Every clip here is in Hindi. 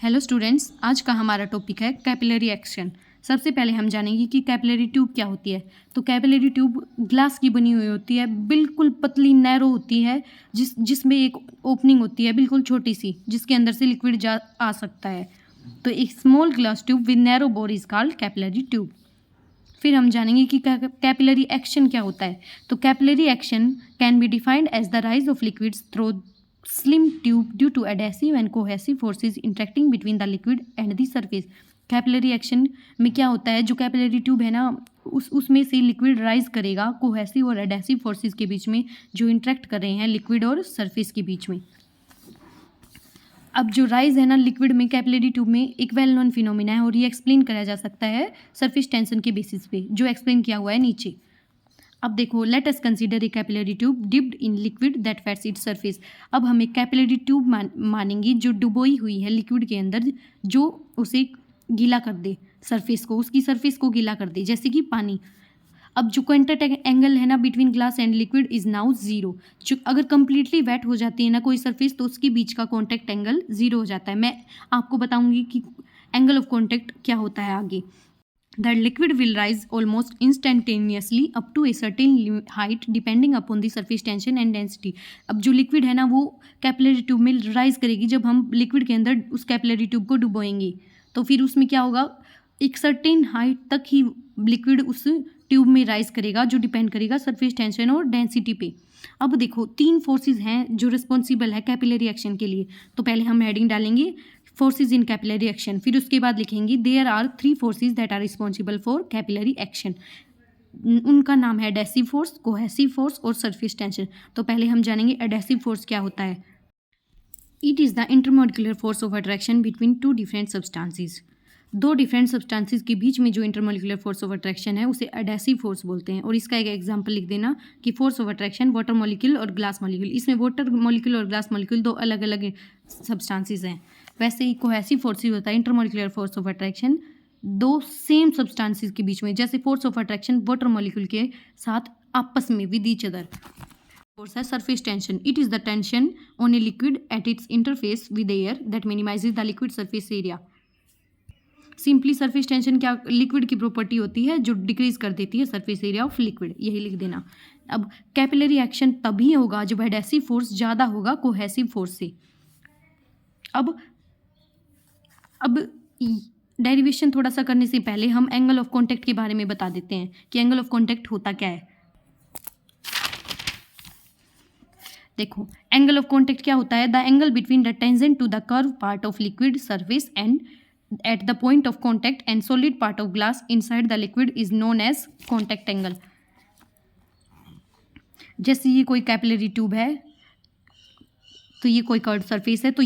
हेलो स्टूडेंट्स, आज का हमारा टॉपिक है कैपिलरी एक्शन। सबसे पहले हम जानेंगे कि कैपिलरी ट्यूब क्या होती है। तो कैपिलरी ट्यूब ग्लास की बनी हुई होती है, बिल्कुल पतली नैरो होती है, जिसमें एक ओपनिंग होती है बिल्कुल छोटी सी, जिसके अंदर से लिक्विड जा आ सकता है। तो एक small glass tube with narrow bore is called capillary tube. फिर हम जानेंगे कि कैपिलरी एक्शन क्या होता है। तो capillary action can be defined as the rise of liquids through slim tube due to adhesive and cohesive forces interacting between the liquid and the surface। Capillary action में क्या होता है, जो कैपिलरी ट्यूब है ना, उसमें से लिक्विड राइज करेगा कोहेसिव और एडेसिव फोर्सेस के बीच में, जो इंटरेक्ट कर रहे हैं लिक्विड और सरफेस के बीच में। अब जो राइज है ना लिक्विड में कैपिलरी ट्यूब में, एक वेल नोन फिनोमिना है और ये एक्सप्लेन करा जा सकता है सरफेस टेंशन के बेसिस पे, जो एक्सप्लेन किया हुआ है नीचे। अब देखो, let us consider a capillary tube dipped in liquid that wets its surface. अब हम एक कैपिलरी ट्यूब मानेंगे जो डुबोई हुई है लिक्विड के अंदर, जो उसे गीला कर दे, सरफेस को, उसकी सरफेस को गीला कर दे, जैसे कि पानी। अब जो कॉन्टैक्ट एंगल है ना between glass and liquid is now zero. जो अगर कंप्लीटली वेट हो जाती है ना कोई सरफेस, तो उसके बीच का कॉन्टैक्ट एंगल जीरो हो जाता है। मैं आपको बताऊंगी कि एंगल ऑफ कॉन्टैक्ट क्या होता है आगे। The liquid will rise almost instantaneously up to a certain height depending upon the surface tension and density। अब जो लिक्विड है ना वो कैपिलरी ट्यूब में राइज करेगी। जब हम लिक्विड के अंदर उस कैपिलरी ट्यूब को डुबोएंगे तो फिर उसमें क्या होगा, एक सर्टेन हाइट तक ही लिक्विड उस ट्यूब में राइज करेगा, जो डिपेंड करेगा सरफेस टेंशन और डेंसिटी पे। अब देखो, तीन फोर्सेस हैं जो रिस्पॉन्सिबल है कैपिलरी एक्शन के लिए। तो पहले हम हेडिंग डालेंगे फोर्सेस इन कैपिलरी एक्शन, फिर उसके बाद लिखेंगे there are three forces that are responsible for capillary action. उनका नाम है एडेसिव फोर्स, कोहेसिव फोर्स और सरफेस टेंशन। तो पहले हम जानेंगे एडेसिव फोर्स क्या होता है। It is the intermolecular force of attraction between two different substances. दो डिफरेंट सब्सटेंसेस के बीच में जो इंटरमोलिकुलर फोर्स ऑफ अट्रैक्शन है उसे एडेसिव फोर्स बोलते हैं। और इसका एक एग्जांपल लिख देना कि force of attraction water molecule और ग्लास मॉलिक्यूल। इसमें वाटर मॉलिक्यूल और ग्लास मॉलिक्यूल दो अलग अलग सब्सटेंसेस हैं। वैसे ही कोहेसिव फोर्स होता है इंटरमोलिकुलर फोर्स ऑफ अट्रैक्शन दो सेम सब्सटेंसेस के बीच में, जैसे force of attraction water molecule के साथ आपस में विद ईच अदर। फोर्स है surface tension. It is the tension on a liquid at its interface with air that minimises the liquid surface area. Simply surface tension क्या लिक्विड की प्रॉपर्टी होती है जो डिक्रीज कर देती है सरफेस एरिया ऑफ लिक्विड, यही लिख देना। अब कैपिलरी एक्शन तभी होगा जब एडेसिव फोर्स ज़्यादा होगा कोहेसिव फोर्स से। अब डेरिवेशन थोड़ा सा करने से पहले हम एंगल ऑफ कॉन्टैक्ट के बारे में बता देते हैं कि एंगल ऑफ कॉन्टैक्ट होता क्या है। देखो, एंगल ऑफ कॉन्टैक्ट क्या होता है, the angle between the tangent to the curve part of liquid surface and at the point of contact and solid part of glass inside the liquid is known as contact angle. जैसे ये कोई कैपिलरी ट्यूब है, तो ये कोई कर्व सरफेस है, तो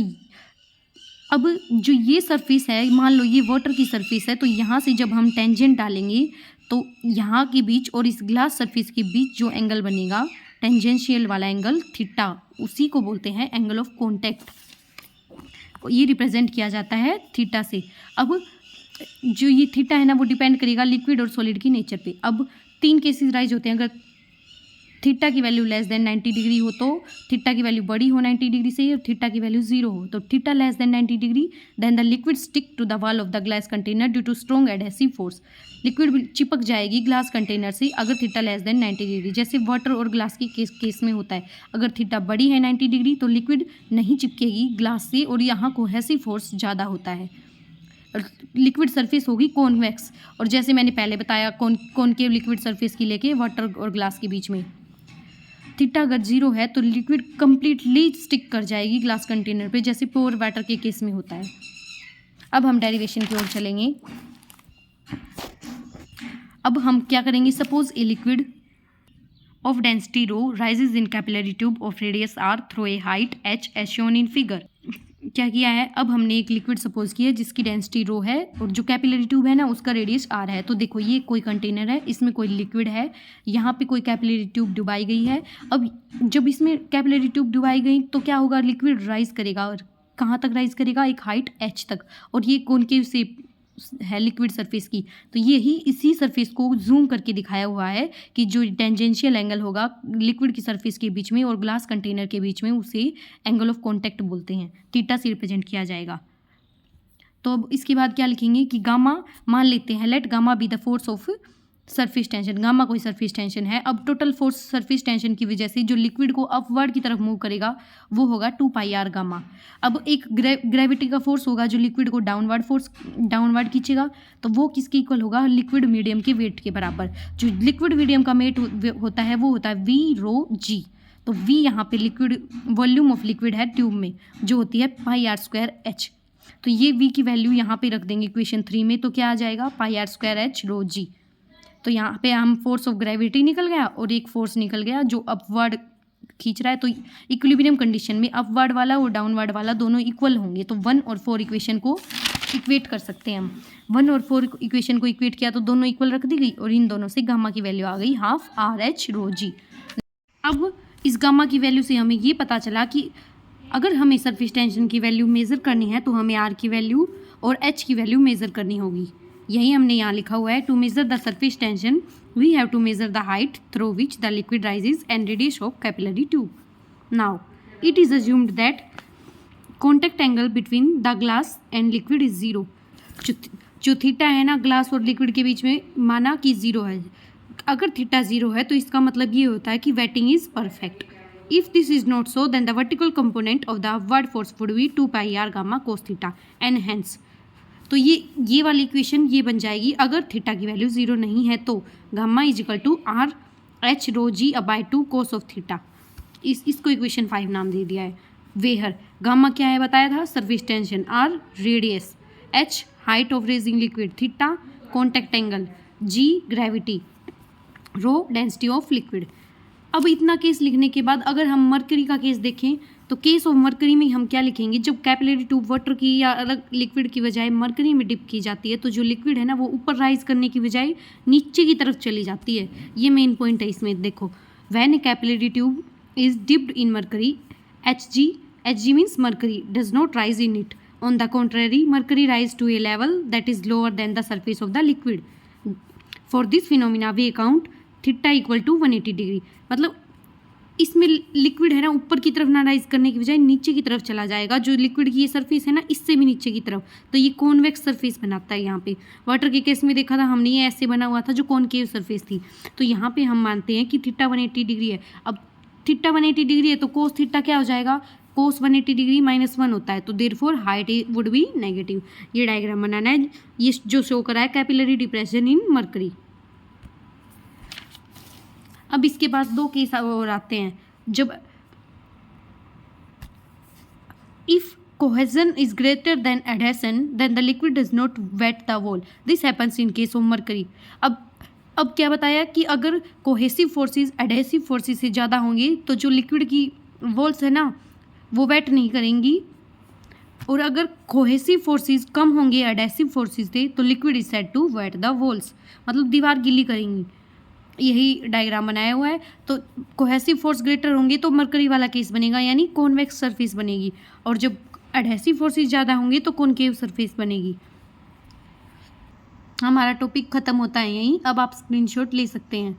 अब जो ये सरफेस है, मान लो ये वाटर की सरफेस है, तो यहाँ से जब हम टेंजेंट डालेंगे तो यहाँ के बीच और इस ग्लास सरफेस के बीच जो एंगल बनेगा, टेंजेंशियल वाला एंगल थीटा, उसी को बोलते हैं एंगल ऑफ कॉन्टैक्ट। ये रिप्रेजेंट किया जाता है थीटा से। अब जो ये थीटा है ना वो डिपेंड करेगा लिक्विड और सॉलिड की नेचर पे। अब तीन केसेस राइज होते हैं। अगर थीटा की वैल्यू लेस देन 90 डिग्री हो तो थीटा की वैल्यू बड़ी हो 90 डिग्री से, और थीटा की वैल्यू 0 हो तो theta less than 90 degree, then the liquid stick to the wall of the glass container due to strong adhesive force. Liquid चिपक जाएगी ग्लास कंटेनर से अगर थीटा लेस देन 90 डिग्री, जैसे वाटर और ग्लास की केस में होता है। अगर थीटा बड़ी है 90 डिग्री तो लिक्विड नहीं चिपकेगी ग्लास से, और यहाँ कोहेसिव फोर्स ज़्यादा होता है। लिक्विड सरफेस होगी कॉन्वेक्स, और जैसे मैंने पहले बताया कॉनकेव लिक्विड सरफेस की लेके वाटर और ग्लास के बीच में। थीटा अगर 0 है तो लिक्विड कंप्लीटली स्टिक कर जाएगी ग्लास कंटेनर पे, जैसे प्योर वाटर के केस में होता है। अब हम डेरिवेशन की ओर चलेंगे। अब हम क्या करेंगे, suppose a liquid of density rho rises in capillary tube of radius r through a height h as shown in figure. क्या किया है, अब हमने एक लिक्विड सपोज किया जिसकी डेंसिटी रो है और जो कैपिलरी ट्यूब है ना उसका रेडियस आर है। तो देखो, ये कोई कंटेनर है, इसमें कोई लिक्विड है, यहाँ पे कोई कैपिलरी ट्यूब डुबाई गई है। अब जब इसमें कैपिलरी ट्यूब डुबाई गई तो क्या होगा, लिक्विड राइज करेगा, और कहाँ तक राइज करेगा, एक हाइट एच तक, और ये कॉनकेव से है लिक्विड सरफेस की। तो यही इसी सरफेस को जूम करके दिखाया हुआ है कि जो टेंजेंशियल एंगल होगा लिक्विड की सरफेस के बीच में और ग्लास कंटेनर के बीच में, उसे एंगल ऑफ कॉन्टैक्ट बोलते हैं। थीटा से रिप्रेजेंट किया जाएगा। तो अब इसके बाद क्या लिखेंगे कि गामा, मान लेते हैं let gamma be the force of surface tension, gamma कोई सरफेस टेंशन है। अब टोटल फोर्स सरफेस टेंशन की वजह से जो लिक्विड को अपवर्ड की तरफ मूव करेगा वो होगा 2πr गामा। अब एक ग्रेविटी का फोर्स होगा जो लिक्विड को डाउनवर्ड खींचेगा, तो वो किसके इक्वल होगा, लिक्विड मीडियम के वेट के बराबर। जो लिक्विड मीडियम का वेट होता है वो होता है v/ρ/g। तो v यहाँ पे लिक्विड वॉल्यूम ऑफ लिक्विड है ट्यूब में, जो होती है πr²h। तो ये v की वैल्यू यहाँ पे रख देंगे इक्वेशन 3 में, तो क्या आ जाएगा πr²h/ρg। तो यहाँ पे हम फोर्स ऑफ ग्रेविटी निकल गया और एक फोर्स निकल गया जो अपवर्ड खींच रहा है। तो इक्विलिब्रियम कंडीशन में अपवर्ड वाला और डाउनवर्ड वाला दोनों इक्वल होंगे, तो 1 और 4 इक्वेशन को इक्वेट कर सकते हैं हम। 1 और 4 इक्वेशन को इक्वेट किया तो दोनों इक्वल रख दी गई और इन दोनों से गामा की वैल्यू आ गई 12 RH/ρg। अब इस गामा की वैल्यू से हमें ये पता चला कि अगर हमें सरफेस टेंशन की वैल्यू मेज़र करनी है तो हमें आर की वैल्यू और एच की वैल्यू मेज़र करनी होगी। यही हमने यहाँ लिखा हुआ है, to measure the surface tension we have to measure the height through which the liquid rises and radius of capillary tube. Now it is assumed that contact angle between the glass and liquid is zero. जो थीटा है ना ग्लास और लिक्विड के बीच में, माना कि 0 है। अगर थीटा 0 है तो इसका मतलब ये होता है कि waiting is perfect. If this is not so, then the vertical component of the upward force would be 2πr gamma cos theta and hence। तो ये वाली इक्वेशन ये बन जाएगी, अगर थीटा की वैल्यू 0 नहीं है तो gamma is equal to RH/ρg/2 cos of theta. इसको इक्वेशन 5 नाम दे दिया है। वेहर गामा क्या है बताया था, surface tension, r radius, h height of raising liquid, theta contact angle, g gravity, rho density of liquid. अब इतना केस लिखने के बाद अगर हम मरकरी का केस देखें तो केस ऑफ मरकरी में हम क्या लिखेंगे, जब कैपिलरी ट्यूब वाटर की या अलग लिक्विड की बजाय मरकरी में डिप की जाती है तो जो लिक्विड है ना वो ऊपर राइज करने की बजाय नीचे की तरफ चली जाती है। ये मेन पॉइंट है इसमें। देखो, when a capillary tube is dipped in mercury, Hg means mercury does not rise in it. On the contrary mercury rise to a level that is lower than the surface of the liquid. For this phenomena we account theta equal to 180 degree. मतलब इसमें लिक्विड है ना ऊपर की तरफ ना राइज करने की बजाय नीचे की तरफ चला जाएगा। जो लिक्विड की ये सरफेस है ना इससे भी नीचे की तरफ, तो ये कॉन्वेक्स सरफेस बनाता है। यहाँ पे वाटर के केस में देखा था हमने, ये ऐसे बना हुआ था जो कॉनकेव सरफेस थी। तो यहाँ पे हम मानते हैं कि थीटा 180 डिग्री है। अब थीटा 180 डिग्री है तो कोस थीटा क्या हो जाएगा, कोस 180 डिग्री -1 होता है, तो therefore height would be negative. ये डायग्राम बनाना है, ये जो शो करा है कैपिलरी डिप्रेशन इन मरकरी। अब इसके बाद 2 केस और आते हैं। जब if cohesion is greater than adhesion then the liquid does not wet the wall, this happens in case of mercury. अब क्या बताया कि अगर कोहेसिव फोर्सेस एडहेसिव फोर्सेस से ज़्यादा होंगे तो जो लिक्विड की वॉल्स है ना वो वेट नहीं करेंगी, और अगर कोहेसिव फोर्सेस कम होंगे एडहेसिव फोर्सेस से तो liquid is said to wet the walls, मतलब दीवार गीली करेंगी। यही डायग्राम बनाया हुआ है। तो कोहेसिव फोर्स ग्रेटर होंगे तो मरकरी वाला केस बनेगा, यानी कॉन्वेक्स सरफेस बनेगी, और जब एडहेसिव फोर्सेस ज़्यादा होंगे तो कॉनकेव सरफेस बनेगी। हमारा टॉपिक ख़त्म होता है यहीं। अब आप स्क्रीनशॉट ले सकते हैं।